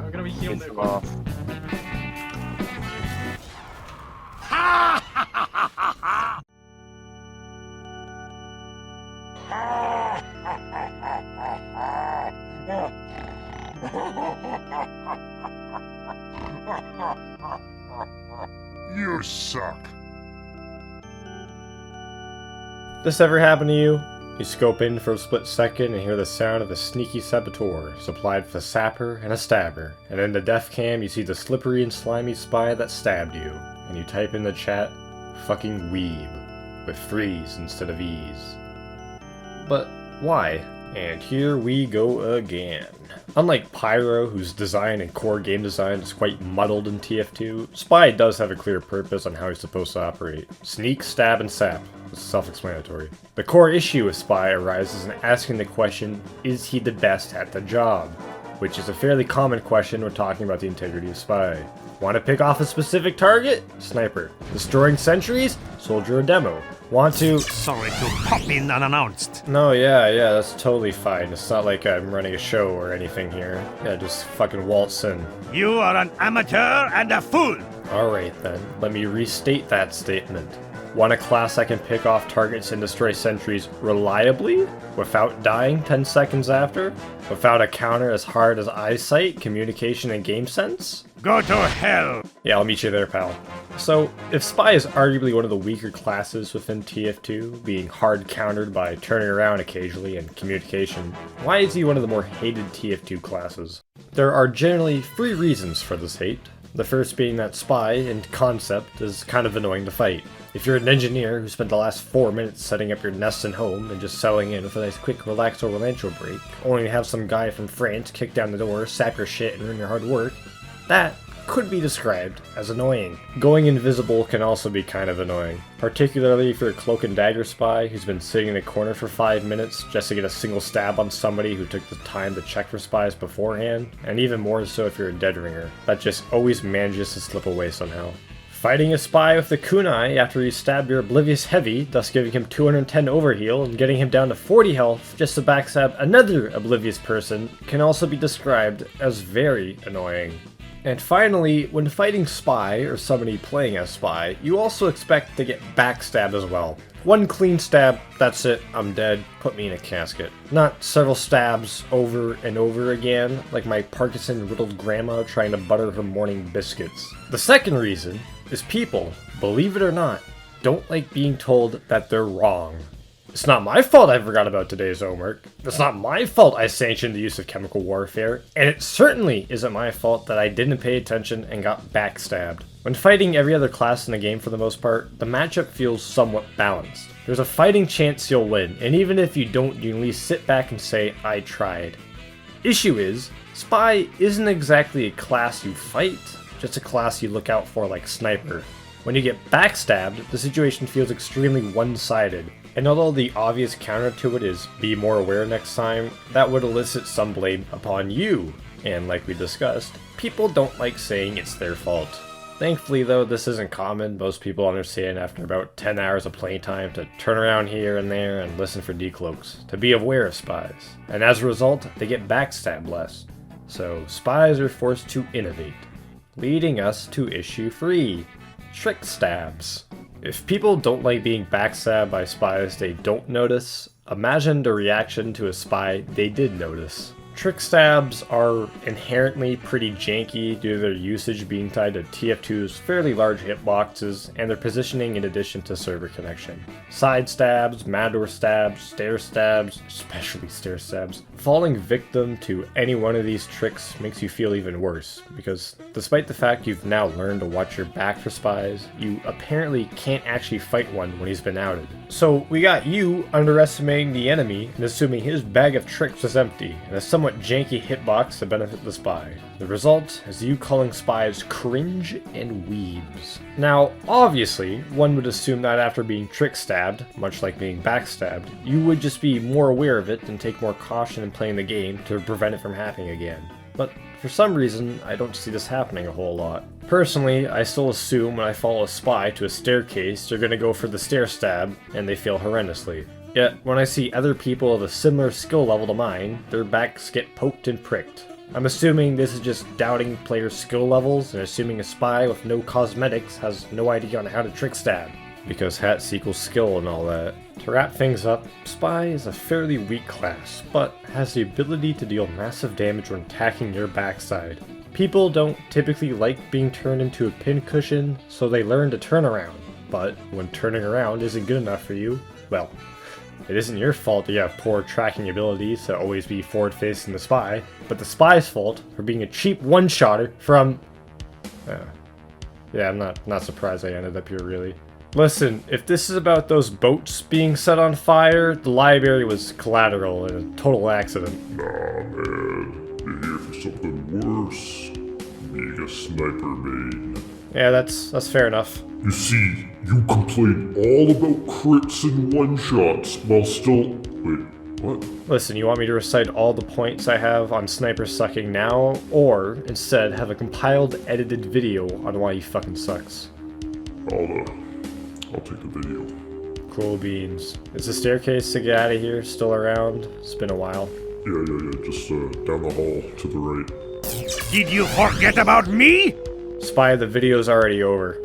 I'm gonna be healed. Piss him off. You suck. This ever happened to you? You scope in for a split second and hear the sound of a sneaky saboteur, supplied with a sapper and a stabber, and in the def cam you see the slippery and slimy spy that stabbed you, and you type in the chat, fucking weeb, with freeze instead of ease. But why? And here we go again. Unlike Pyro, whose design and core game design is quite muddled in TF2, Spy does have a clear purpose on how he's supposed to operate. Sneak, stab, and sap. It's self-explanatory. The core issue with Spy arises in asking the question, is he the best at the job? Which is a fairly common question when talking about the integrity of Spy. Want to pick off a specific target? Sniper. Destroying sentries? Soldier or demo. Want to... Sorry to pop in unannounced. No, yeah, that's totally fine. It's not like I'm running a show or anything here. Yeah, just fucking waltz in. You are an amateur and a fool. Alright then, let me restate that statement. Want a class that can pick off targets and destroy sentries reliably? Without dying 10 seconds after? Without a counter as hard as eyesight, communication, and game sense? Go to hell. Yeah, I'll meet you there, pal. So, if Spy is arguably one of the weaker classes within TF2, being hard countered by turning around occasionally and communication, why is he one of the more hated TF2 classes? There are generally 3 reasons for this hate. The first being that Spy, in concept, is kind of annoying to fight. If you're an engineer who spent the last 4 minutes setting up your nest and home and just settling in with a nice quick relax or intro break, only to have some guy from France kick down the door, sap your shit, and ruin your hard work, that could be described as annoying. Going invisible can also be kind of annoying, particularly if you're a cloak and dagger spy who's been sitting in a corner for 5 minutes just to get a single stab on somebody who took the time to check for spies beforehand, and even more so if you're a dead ringer that just always manages to slip away somehow. Fighting a spy with the kunai after you stabbed your oblivious heavy, thus giving him 210 overheal and getting him down to 40 health just to backstab another oblivious person, can also be described as very annoying. And finally, when fighting Spy, or somebody playing as Spy, you also expect to get backstabbed as well. One clean stab, that's it, I'm dead, put me in a casket. Not several stabs over and over again, like my Parkinson-riddled grandma trying to butter her morning biscuits. The second reason is people, believe it or not, don't like being told that they're wrong. It's not my fault I forgot about today's homework. It's not my fault I sanctioned the use of chemical warfare. And it certainly isn't my fault that I didn't pay attention and got backstabbed. When fighting every other class in the game for the most part, the matchup feels somewhat balanced. There's a fighting chance you'll win, and even if you don't, you can at least sit back and say, I tried. Issue is, Spy isn't exactly a class you fight, just a class you look out for like Sniper. When you get backstabbed, the situation feels extremely one-sided. And although the obvious counter to it is be more aware next time, that would elicit some blame upon you. And like we discussed, people don't like saying it's their fault. Thankfully though, this isn't common. Most people understand after about 10 hours of playtime to turn around here and there and listen for decloaks, to be aware of spies. And as a result, they get backstabbed less. So spies are forced to innovate, leading us to issue 3, trick stabs. If people don't like being backstabbed by spies they don't notice, imagine the reaction to a spy they did notice. Trick stabs are inherently pretty janky due to their usage being tied to TF2's fairly large hitboxes and their positioning in addition to server connection. Side stabs, matador stabs, stair stabs, especially stair stabs. Falling victim to any one of these tricks makes you feel even worse, because despite the fact you've now learned to watch your back for spies, you apparently can't actually fight one when he's been outed. So we got you underestimating the enemy and assuming his bag of tricks was empty, and a somewhat janky hitbox to benefit the spy. The result is you calling spies cringe and weebs. Now, obviously, one would assume that after being trick stabbed, much like being backstabbed, you would just be more aware of it and take more caution in playing the game to prevent it from happening again. But for some reason, I don't see this happening a whole lot. Personally, I still assume when I follow a spy to a staircase, they're gonna go for the stair stab, and they fail horrendously. Yet, when I see other people of a similar skill level to mine, their backs get poked and pricked. I'm assuming this is just doubting player skill levels and assuming a spy with no cosmetics has no idea on how to trick stab, because hats equals skill and all that. To wrap things up, Spy is a fairly weak class, but has the ability to deal massive damage when attacking your backside. People don't typically like being turned into a pincushion, so they learn to turn around. But when turning around isn't good enough for you, well, it isn't your fault that you have poor tracking abilities to always be forward-facing the Spy, but the Spy's fault for being a cheap one-shotter from... yeah, I'm not surprised I ended up here, really. Listen, if this is about those boats being set on fire, the library was collateral in a total accident. Nah, man. You're here for something worse. Being a sniper main. Yeah, that's fair enough. You see, you complain all about crits and one-shots while still... Wait, what? Listen, you want me to recite all the points I have on sniper sucking now, or instead have a compiled, edited video on why he fucking sucks? I'll take the video. Cool beans. Is the staircase to get out of here still around? It's been a while. Yeah, just down the hall to the right. Did you forget about me? Spy, the video's already over.